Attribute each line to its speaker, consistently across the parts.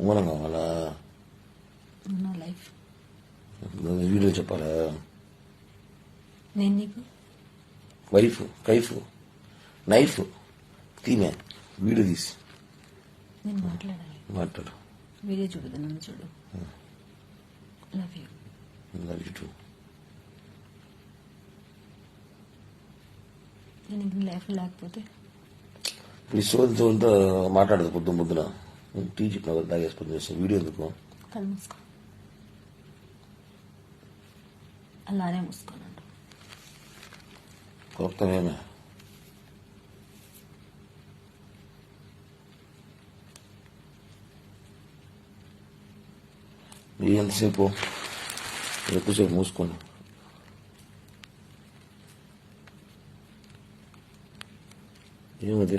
Speaker 1: ఉంగరం కావాలా?
Speaker 2: Life
Speaker 1: video చెప్పాలా?
Speaker 2: నేను నీకు
Speaker 1: వైఫ్ కైఫ్ నైఫ్ తీమే వీడియో తీసి
Speaker 2: నేను మాట్లాడాలి.
Speaker 1: మాట్లాడు.
Speaker 2: వీడియో చూడు, నన్ను చూడు. Love you.
Speaker 1: Love you two.
Speaker 2: నేను ఇంక లైఫ్ లేకపోతే
Speaker 1: ప్లీజ్ సోదంతో మాట్లాడదు. పొద్దున టీ చెప్పిన తాగేసుకొని చేస్తాను. వీడియో ఎందుకు?
Speaker 2: కళ్ళు మూసుకో. అలానే మూసుకోనండు.
Speaker 1: కొత్తమేమే ఎంతసేపు ఎక్కువసేపు మూసుకోండి. ఏమది?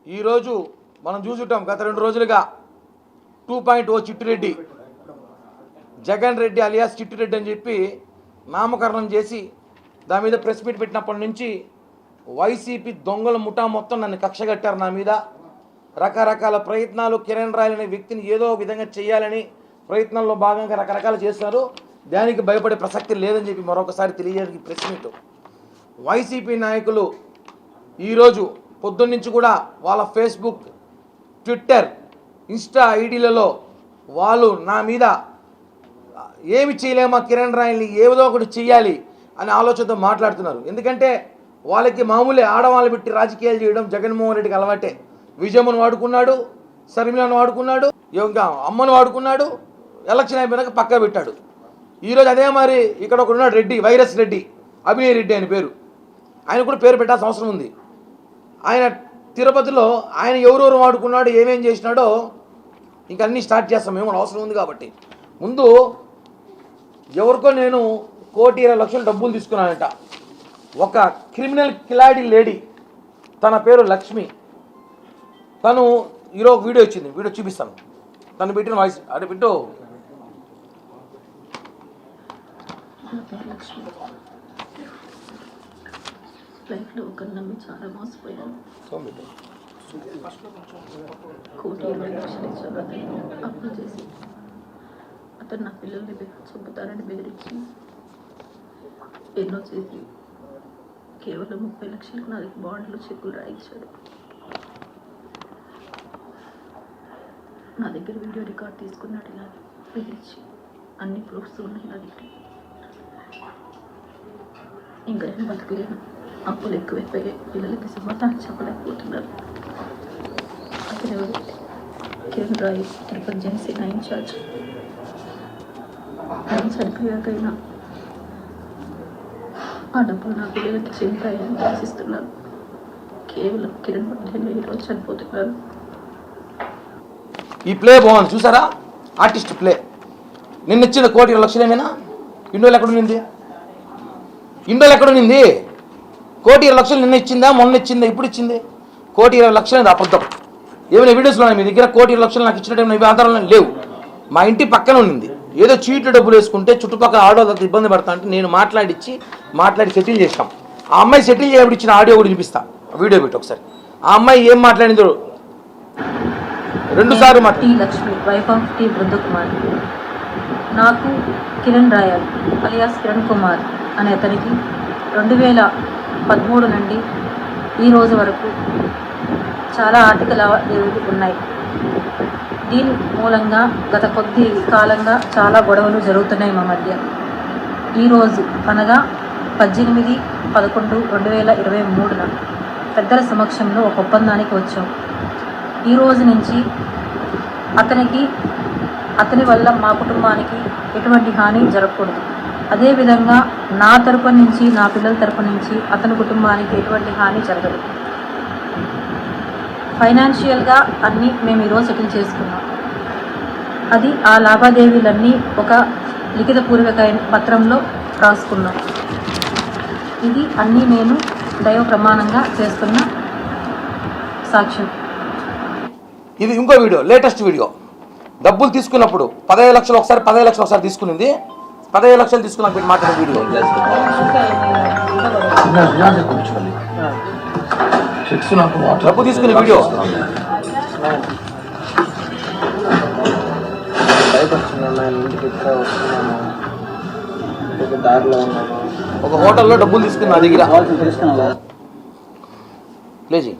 Speaker 3: ఈరోజు మనం చూసుంటాం గత 2 రోజులుగా 2.0 చిట్టిరెడ్డి, జగన్ రెడ్డి అలియాస్ చిట్టిరెడ్డి అని చెప్పి నామకరణం చేసి దాని మీద ప్రెస్ మీట్ పెట్టినప్పటి నుంచి వైసీపీ దొంగల ముఠా మొత్తం నన్ను కక్షగట్టారు. నా మీద రకరకాల ప్రయత్నాలు, కిరణ్ రాయల్ అనే వ్యక్తిని ఏదో విధంగా చేయాలని ప్రయత్నంలో భాగంగా రకరకాలు చేస్తున్నారు. దానికి భయపడే ప్రసక్తి లేదని చెప్పి మరొకసారి తెలియజేయడానికి ప్రెస్ మీట్. వైసీపీ నాయకులు ఈరోజు పొద్దున్న నుంచి కూడా వాళ్ళ ఫేస్బుక్, ట్విట్టర్, ఇన్స్టా ఐడీలలో వాళ్ళు నా మీద ఏమి చేయలేమా, కిరణ్ రాయల్ని ఏదో ఒకటి చెయ్యాలి అనే ఆలోచనతో మాట్లాడుతున్నారు. ఎందుకంటే వాళ్ళకి మామూలే ఆడవాళ్ళు పెట్టి రాజకీయాలు చేయడం జగన్మోహన్ రెడ్డికి అలవాటే. విజయమ్మను వాడుకున్నాడు, శర్మిలను వాడుకున్నాడు, ఇంకా అమ్మను వాడుకున్నాడు, ఎలక్షన్ అయిపోయినాక పక్కా పెట్టాడు. ఈరోజు అదే మరి ఇక్కడ ఒక ఉన్నాడు రెడ్డి, వైరస్ రెడ్డి, అభినయ్ రెడ్డి ఆయన పేరు. ఆయన కూడా పేరు పెట్టాల్సిన అవసరం ఉంది. ఆయన తిరుపతిలో ఆయన ఎవరెవరు వాడుకున్నాడు, ఏమేం చేసినాడో ఇంక అన్నీ స్టార్ట్ చేస్తాం మేము, అవసరం ఉంది కాబట్టి. ముందు ఎవరికో నేను 1,20,00,000 డబ్బులు తీసుకున్నానంట. ఒక క్రిమినల్ కిలాడి లేడీ, తన పేరు లక్ష్మి. తను ఈరోజు వీడియో ఇచ్చింది, వీడియో చూపిస్తాను. తను పెట్టిన వాయిస్ అదే పెట్టు.
Speaker 4: లైఫ్లో ఒకరు నమ్మి చాలా మోసపోయాను. 1,20,00,000 ఇచ్చాను. అప్పులు చేసి అతను నా పిల్లల్ని చంపుతారని బెదిరించి ఎన్నో చేసి కేవలం 30 లక్షలకు నా దగ్గర బాండ్లు, చెక్కులు రాయించాడు. నా దగ్గర వీడియో రికార్డ్ తీసుకున్నాడు. ఇలా బెదిరించి అన్ని ప్రూఫ్స్ ఉన్నాయి నా దగ్గర. ఇంకా నేను బతకలేను. అప్పులు ఎక్కువైపోయాయి. పిల్లలకి సమాధానం చెప్పలేకపోతున్నారు. అతను కిరణ్ రాయ్ తిరుపతి జనసేన ఇన్ఛార్జ్. ఆయన చనిపోయాకైనా ఆ డబ్బులు నా పిల్లలకి చెందుతాయని ఆశిస్తున్నారు. కేవలం కిరణ్ వల్లనే ఈరోజు చనిపోతున్నారు.
Speaker 3: ఈ ప్లే బాగుంది చూసారా, ఆర్టిస్ట్ ప్లే. నిన్న ఇచ్చిన 1,20,00,000 ఏమైనా ఇండోలు ఎక్కడుంది? ఇండోలు ఎక్కడుంది? 1,20,00,000 నిన్న ఇచ్చిందా, మొన్న ఇచ్చిందా, ఇప్పుడు ఇచ్చింది? 1,20,00,000 అబద్ధం. ఏమైనా వీడియోస్లో మీ దగ్గర 1,20,00,000 నాకు ఇచ్చినట్టు ఇవి ఆధారాలు లేవు. మా ఇంటి పక్కన ఉంది. ఏదో చీట్లు డబ్బులు వేసుకుంటే చుట్టుపక్కల ఆడవాళ్ళతో ఇబ్బంది పడతా అంటే నేను మాట్లాడి సెటిల్ చేస్తాం. ఆ అమ్మాయి సెటిల్ చేయబడి ఇచ్చిన ఆడియో కూడా చూపిస్తా, వీడియో పెట్టి ఒకసారి. ఆ అమ్మాయి ఏం మాట్లాడిందో 2 సార్లు
Speaker 4: T Lakshmi, wife of T Brindakumar. నాకు కిరణ్ రాయల్ అలియాస్ కిరణ్ కుమార్ అనే అతనికి 2013 నుండి ఈ రోజు వరకు చాలా ఆర్థిక లావాదేవీలు ఉన్నాయి. దీని మూలంగా గత కొద్ది కాలంగా చాలా గొడవలు జరుగుతున్నాయి మా మధ్య. ఈరోజు అనగా 18/11/2023 పెద్దల సమక్షంలో ఒక ఒప్పందానికి వచ్చాం. ఈ రోజు నుంచి అతని వల్ల మా కుటుంబానికి ఎటువంటి హాని జరగకూడదు. అదేవిధంగా నా తరపు నుంచి, నా పిల్లల తరపు నుంచి అతని కుటుంబానికి ఎటువంటి హాని జరగదు. ఫైనాన్షియల్గా అన్నీ మేము ఈరోజు సెటిల్ చేసుకున్నాం. అది ఆ లావాదేవీలన్నీ ఒక లిఖితపూర్వక పత్రంలో రాసుకున్నాం. ఇది అన్నీ నేను దైవ ప్రమాణంగా చేస్తున్న సాక్ష్యం.
Speaker 3: ఇది ఇంకో వీడియో, లేటెస్ట్ వీడియో. డబ్బులు తీసుకున్నప్పుడు 15 లక్షలు ఒకసారి, 15 లక్షలు ఒకసారి తీసుకునింది. 15 లక్షలు తీసుకున్నాక పెట్టి మాట్లాడే వీడియో. డబ్బు తీసుకునే వీడియో. ఒక హోటల్లో డబ్బులు తీసుకుని నా దగ్గర లేచి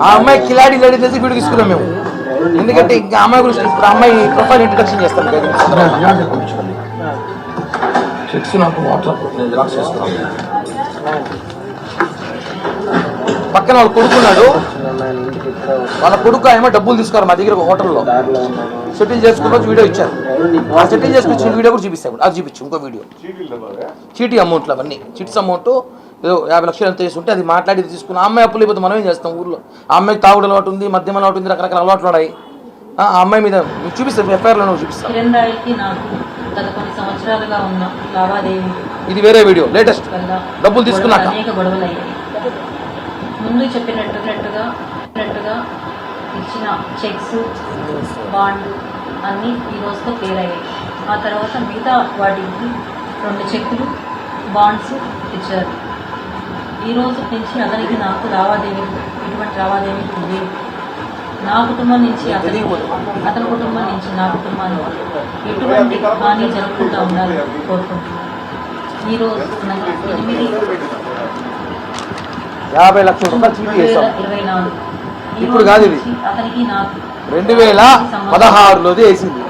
Speaker 3: ఆ అమ్మాయి కిలాడి లేడీ తెలిసి వీడియో తీసుకున్నాం మేము. ఎందుకంటే ఇంకా అమ్మాయి గురించి ఇప్పుడు అమ్మాయి ప్రొఫైల్ ఇంట్రడక్షన్ చేస్తాం. పక్కన వాళ్ళు కొడుకున్నాడు, వాళ్ళ కొడుకు ఏమో డబ్బులు తీసుకోరు మా దగ్గర ఒక హోటల్లో సెటిల్ చేసుకున్న రోజు వీడియో ఇచ్చారు. ఆ సెటిల్ చేసుకొచ్చిన వీడియో కూడా చూపిస్తాను, అది చూపించు ఇంకో వీడియో. చీటీ అమౌంట్లు అవన్నీ చిట్స్ అమౌంట్ ఏదో 50 లక్షలు ఎంత చేసి ఉంటే అది మాట్లాడి తీసుకుని ఆ అమ్మాయి అప్పులు అయిపోతే మనం ఏం చేస్తాం ఊర్లో. ఆ అమ్మాయికి తాగుడు అలవాటు ఉంది, మద్యం అలవాటు ఉంది, రకరకాల అలవాట్లు ఉన్నాయి. ఆ అమ్మాయి మీద చూపిస్తాను, ఎఫ్ఐఆర్లో చూపిస్తాను.
Speaker 4: గత కొన్ని సంవత్సరాలుగా ఉన్న లావాదేవీ
Speaker 3: ఇది వేరే వీడియో, లేటెస్ట్. డబ్బులు తీసుకున్నాక
Speaker 4: అనేక గొడవలు అయ్యాయి. ముందు చెప్పినట్టుగా ఇచ్చిన చెక్స్, బాండ్ అన్నీ ఈ రోజుతో క్లియర్ అయ్యాయి. ఆ తర్వాత మిగతా వాటికి 2 చెక్కులు, బాండ్స్ ఇచ్చారు. ఈ రోజు నుంచి అతనికి నాకు ఎటువంటి లావాదేవీలు లేవు. నా కుటుంబం నుంచి అతని కుటుంబం నుంచి నా కుటుంబానికి ఎటువంటి హాని జరగకుండా ఉండాలని కోరుకుంటున్నాను. ఈరోజు
Speaker 3: 50 లక్షల రూపాయలు చీటీ చేస్తాం.
Speaker 4: 2024
Speaker 3: ఇప్పుడు కాదు, ఇది
Speaker 4: అతనికి నాకు
Speaker 3: 2016లోది వేసింది.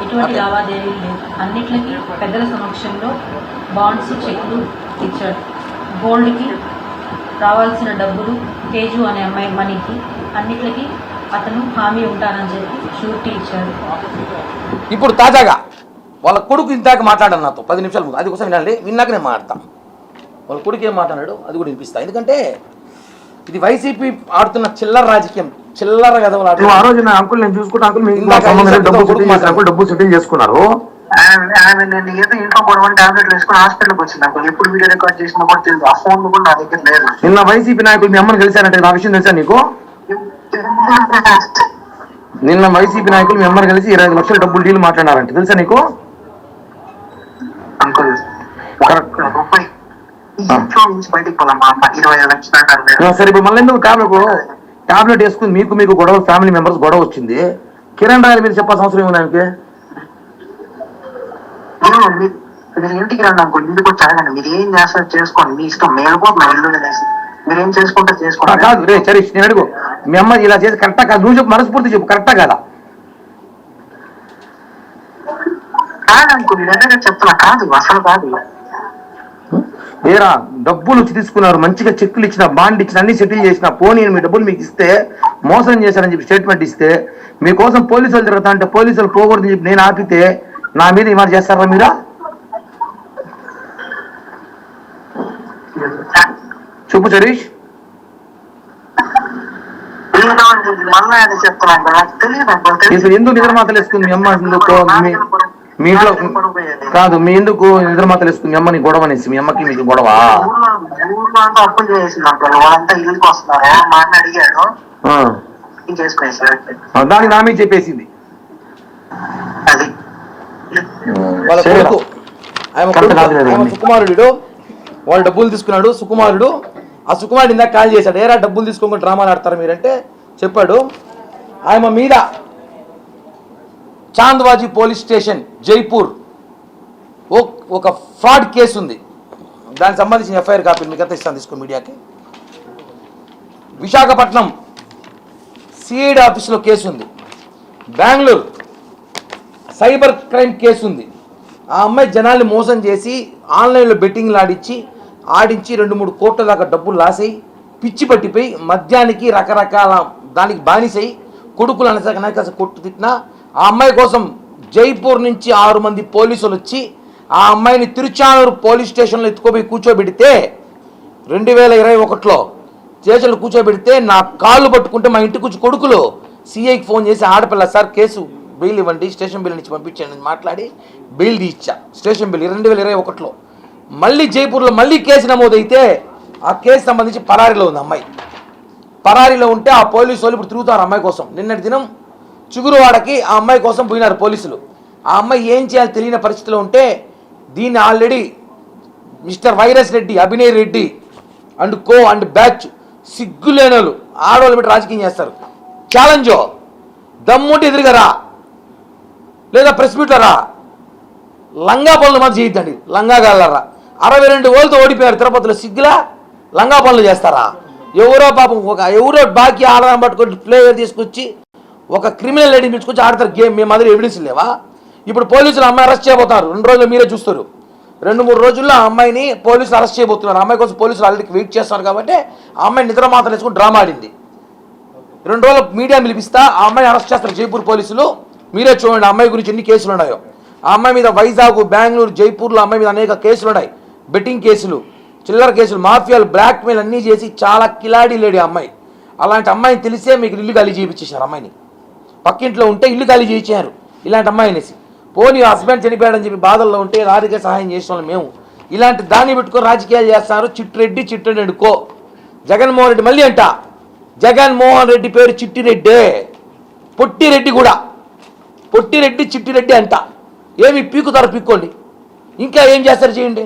Speaker 4: ఎటువంటి లావాదేవీలు లేవు. అన్నిటికీ పెద్దల సమక్షంలో బాండ్స్, చెక్లు ఇచ్చాడు. గోల్డ్కి రావాల్సిన డబ్బులు, తేజు అనే అమ్మాయి మనీకి అన్నిటికీ అతను హామీ ఉంటానని చెప్పి షూరిటీ ఇచ్చాడు.
Speaker 3: ఇప్పుడు తాజాగా వాళ్ళ కొడుకు ఇందాక మాట్లాడాను నాతో 10 నిమిషాల ముందు. అది కోసం వినాలి, విన్నాక నేను మాట్లాడతాను. వాళ్ళ కొడుకు ఏం మాట్లాడాడు అది కూడా వినిపిస్తా. ఎందుకంటే ఇది వైసీపీ ఆడుతున్న చిల్లర రాజకీయం, చిల్లర గదవలు ఆడు.
Speaker 1: ఆ రోజు నా అంకుల్ నేను చూసుకుంటా, అంకుల్ డబ్బు సెటిల్ చేసుకున్నారు.
Speaker 5: నేను ఏదో ఇంట్లో పడవని టాబ్లెట్లు వేసుకుని హాస్పిటల్కి వచ్చింది అంకుల్. ఎప్పుడు వీడియో రికార్డ్ చేసినా కూడా తెలియదు. ఆ ఫోన్ కూడా నా దగ్గర లేదు.
Speaker 1: నిన్న వైసీపీ నాయకులు మీ అమ్మని కలిశారంటే నా విషయం తెలుసా నీకు? నిన్న వైసీపీ నాయకులు మీ అమ్మని కలిసి 25 లక్షల డబ్బులు డీల్ మాట్లాడారంటే తెలుసా నీకు?
Speaker 5: అంకుల్ రూపాయి ఇంట్లో నుంచి బయటకు పోదాం 25 లక్షలు అంటారు.
Speaker 1: సరే ఇప్పుడు మళ్ళీ ఎందుకు టాబ్లెట్ వేసుకుని మీకు గొడవ, ఫ్యామిలీ మెంబర్స్ గొడవ వచ్చింది. కిరణ్ రాయల మీద చెప్పాల్సిన అవసరం ఏమి దానికి?
Speaker 5: మీరు ఇంటికి రండి అంకుల్, ఇంటికి వచ్చి అడగండి. మీరు ఏం చేస్తారు చేసుకోండి, మీ ఇష్టం. మేము కూడా మా ఇల్లు మీరు ఏం చేసుకుంటే చేసుకోండి.
Speaker 1: కాదు రే చరీష్, నేను అడుగు, మీ అమ్మ ఇలా చేసి కరెక్టా కాదు? నువ్వు చెప్పు, మనస్ఫూర్తి చెప్పు, కరెక్టా కాదా?
Speaker 5: కాదంకుల్, నేను చెప్తున్నా, కాదు అసలు కాదు.
Speaker 1: వేరా డబ్బులు వచ్చి తీసుకున్నారు, మంచిగా చెక్కులు ఇచ్చిన, బాండ్ ఇచ్చిన, అన్ని సెటిల్ చేసిన, పోనీ మీ డబ్బులు మీకు ఇస్తే మోసం చేశారని చెప్పి స్టేట్మెంట్ ఇస్తే, మీకోసం పోలీసులు తిరుగుతా అంటే పోలీసులు పోకూడదని చెప్పి నేను ఆపితే నా మీద ఈ మాట చేస్తారా మీరా? చెప్పు చరీష్. ఎందుకు నిద్ర మాతలు వేసుకుంది మీ అమ్మ? మీ ఇంట్లో కాదు, మీ ఎందుకు నిద్ర మాతలు వేసుకుంది మీ అమ్మని గొడవ అనేసి? మీ అమ్మకి మీకు గొడవ?
Speaker 5: అప్పులు చేసింది అంకుల్, వాళ్ళంతా ఇల్లుకి వస్తున్నారు. మా అన్న అడిగాడు,
Speaker 1: దానికి నా మీద చెప్పేసింది.
Speaker 5: అది
Speaker 3: వాళ్ళ కొడుకు సుకుమారుడు, వాళ్ళు డబ్బులు తీసుకున్నాడు సుకుమారుడు. ఆ సుకుమారుడు ఇందాక కాల్ చేశాడు, ఏరా డబ్బులు తీసుకోకుండా డ్రామాలు ఆడతారు మీరంటే చెప్పాడు. ఆయన మీద చాంద్వాజీ పోలీస్ స్టేషన్ జైపూర్ ఒక ఫ్రాడ్ కేసు ఉంది. దానికి సంబంధించిన ఎఫ్ఐఆర్ కాపీ మీకు అంతా ఇస్తాను, తీసుకో మీడియాకి. విశాఖపట్నం సిఐడి ఆఫీసులో కేసు ఉంది. బెంగళూరు సైబర్ క్రైమ్ కేసు ఉంది. ఆ అమ్మాయి జనాల్ని మోసం చేసి ఆన్లైన్లో బెట్టింగ్లు ఆడించి 2-3 కోట్ల దాకా డబ్బులు లాసై పిచ్చి పట్టిపోయి మద్యానికి రకరకాల దానికి బానిసై కొడుకులు అనక కొట్టు తిట్టినా ఆ అమ్మాయి కోసం జైపూర్ నుంచి 6 మంది పోలీసులు వచ్చి ఆ అమ్మాయిని తిరుచానూరు పోలీస్ స్టేషన్లో ఎత్తుకోపోయి కూర్చోబెడితే 2021లో స్టేషన్లో కూర్చోబెడితే నా కాళ్ళు పట్టుకుంటే మా ఇంటికి వచ్చి కొడుకులు సిఐకి ఫోన్ చేసి ఆడపిల్ల సార్ కేసు బెయిల్ ఇవ్వండి, స్టేషన్ బిల్ నుంచి పంపించండి అని మాట్లాడి బెయిల్ ఇచ్చా. స్టేషన్ బిల్ 2021లో. మళ్ళీ జైపూర్లో మళ్ళీ కేసు నమోదైతే ఆ కేసు సంబంధించి పరారీలో ఉంది అమ్మాయి. పరారీలో ఉంటే ఆ పోలీసు వాళ్ళు ఇప్పుడు తిరుగుతారు అమ్మాయి కోసం. నిన్నటి దినం చిగురువాడకి ఆ అమ్మాయి కోసం పోయినారు పోలీసులు. ఆ అమ్మాయి ఏం చేయాలో తెలియని పరిస్థితిలో ఉంటే దీన్ని already mister virus Reddy, Abhinay Reddy and co and batch సిగ్గులేని వాళ్ళు ఆడవాళ్ళు పెట్టి రాజకీయం చేస్తారు. ఛాలెంజో దమ్ముంటే ఎదురుగారా, లేదా ప్రెస్ మీట్లో రా, లంగా పనులు మాత్రం చేయొద్దండి. లంగా గాలరా 62 ఓళ్ళతో ఓడిపోయారు తిరుపతిలో. సిగ్గులా లంగా పనులు చేస్తారా? ఎవరో పాపం ఎవరో బాకీ ఆడదాం పట్టుకొని ప్లేయర్ తీసుకొచ్చి ఒక క్రిమినల్ లేడీ తీసుకొచ్చి ఆడతారు గేమ్. మేము మాదిరి ఎవిడెన్స్ లేవా? ఇప్పుడు పోలీసులు అమ్మాయి అరెస్ట్ చేయబోతున్నారు. 2 రోజులు మీరే చూస్తారు. 2-3 రోజుల్లో ఆ అమ్మాయిని పోలీసులు అరెస్ట్ చేయబోతున్నారు. అమ్మాయి కోసం పోలీసులు ఆల్రెడీ వెయిట్ చేస్తున్నారు కాబట్టి ఆ అమ్మాయి నిద్ర మాత్రం వేసుకుని డ్రామా ఆడింది. 2 రోజులు మీడియా పిలిపిస్తా, ఆ అమ్మాయిని అరెస్ట్ చేస్తారు జైపూర్ పోలీసులు. మీరే చూడండి ఆ అమ్మాయి గురించి ఎన్ని కేసులు ఉన్నాయో. ఆ అమ్మాయి మీద వైజాగ్, బెంగళూరు, జైపూర్లో అమ్మాయి మీద అనేక కేసులు ఉన్నాయి. బెట్టింగ్ కేసులు, చిల్లర కేసులు, మాఫియాలు, బ్లాక్మెయిల్ అన్నీ చేసి చాలా కిలాడీ లేడీ అమ్మాయి. అలాంటి అమ్మాయిని తెలిసే మీకు ఇల్లు ఖాళీ చేయించేశారు. అమ్మాయిని పక్కింట్లో ఉంటే ఇల్లు ఖాళీ చేయించారు ఇలాంటి అమ్మాయి అనేసి. పోనీ హస్బెండ్ చనిపోయాడని చెప్పి బాధల్లో ఉంటే రాజకీయ సహాయం చేసిన వాళ్ళు మేము. ఇలాంటి దాన్ని పెట్టుకొని రాజకీయాలు చేస్తున్నారు. చిట్టిరెడ్డి అనుకో. జగన్మోహన్ రెడ్డి మళ్ళీ అంట, జగన్మోహన్ రెడ్డి పేరు చిట్టిరెడ్డే, పొట్టిరెడ్డి కూడా. పొట్టిరెడ్డి చిట్టిరెడ్డి అంట. ఏమి పీకుతారో పీక్కోండి, ఇంకా ఏం చేస్తారు చేయండి.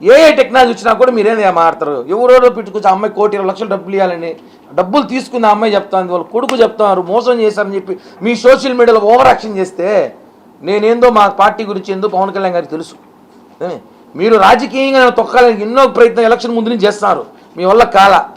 Speaker 3: ఏ టెక్నాలజీ వచ్చినా కూడా మీరేం మాట్లాడతారు. ఎవరో పెట్టుకొచ్చి అమ్మాయి 1,20 లక్షలు డబ్బులు ఇవ్వాలని డబ్బులు తీసుకున్న అమ్మాయి చెప్తాను, వాళ్ళ కొడుకు చెప్తున్నారు మోసం చేశారని చెప్పి మీ సోషల్ మీడియాలో ఓవర్ యాక్షన్ చేస్తే నేనేందో మా పార్టీ గురించి ఏందో పవన్ కళ్యాణ్ గారికి తెలుసు. మీరు రాజకీయంగా తొక్కాలని ఎన్నో ప్రయత్నం ఎలక్షన్ ముందు నుంచి చేస్తున్నారు. మీ వల్ల కాల